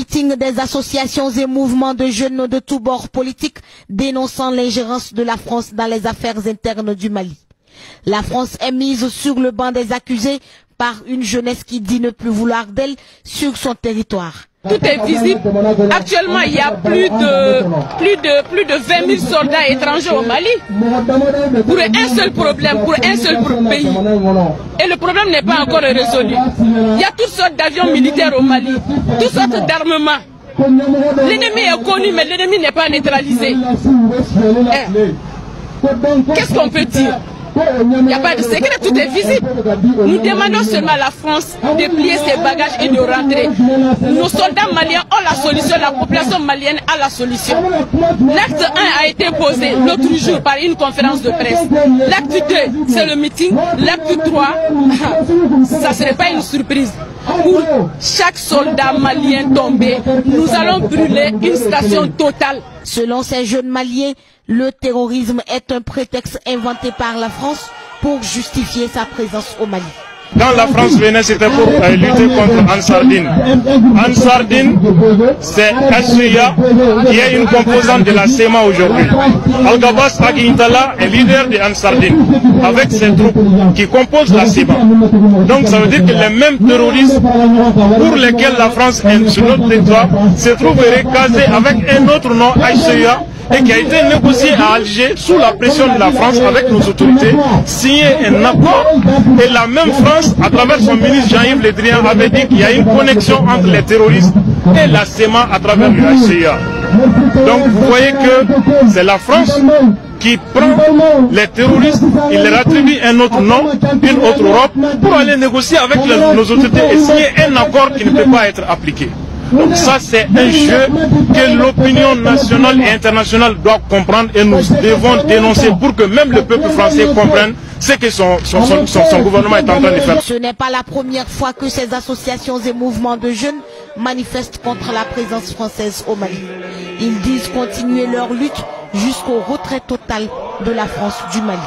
meeting des associations et mouvements de jeunes de tous bords politiques dénonçant l'ingérence de la France dans les affaires internes du Mali. La France est mise sur le banc des accusés par une jeunesse qui dit ne plus vouloir d'elle sur son territoire. Tout est visible. Actuellement, il y a plus de 20 000 soldats étrangers au Mali. Pour un seul problème, pour un seul pays. Et le problème n'est pas encore résolu. Il y a toutes sortes d'avions militaires au Mali, toutes sortes d'armements. L'ennemi est connu, mais l'ennemi n'est pas neutralisé. Qu'est-ce qu'on peut dire? Il n'y a pas de secret, tout est visible. Nous demandons seulement à la France de plier ses bagages et de rentrer. Nos soldats maliens ont la solution, la population malienne a la solution. L'acte 1 a été posé l'autre jour par une conférence de presse. L'acte 2, c'est le meeting. L'acte 3, ça ne serait pas une surprise. Pour chaque soldat malien tombé, nous allons brûler une station totale. Selon ces jeunes maliens, le terrorisme est un prétexte inventé par la France pour justifier sa présence au Mali. Quand la France venait, c'était pour lutter contre Ansardine. Ansardine, c'est Assuya qui est une composante de la SEMA aujourd'hui. Al-Gabas Aguintala est leader de Ansardine avec ses troupes qui composent la SEMA. Donc ça veut dire que les mêmes terroristes pour lesquels la France est sur notre territoire se trouveraient casés avec un autre nom, Assuya, et qui a été négocié à Alger sous la pression de la France avec nos autorités, signé un accord, et la même France, à travers son ministre Jean-Yves Le Drian, avait dit qu'il y a une connexion entre les terroristes et la SEMA à travers le HCA. Donc vous voyez que c'est la France qui prend les terroristes, il leur attribue un autre nom, une autre Europe, pour aller négocier avec nos autorités et signer un accord qui ne peut pas être appliqué. Donc ça c'est un jeu que l'opinion nationale et internationale doit comprendre et nous devons dénoncer pour que même le peuple français comprenne ce que son gouvernement est en train de faire. Ce n'est pas la première fois que ces associations et mouvements de jeunes manifestent contre la présence française au Mali. Ils disent continuer leur lutte jusqu'au retrait total de la France du Mali.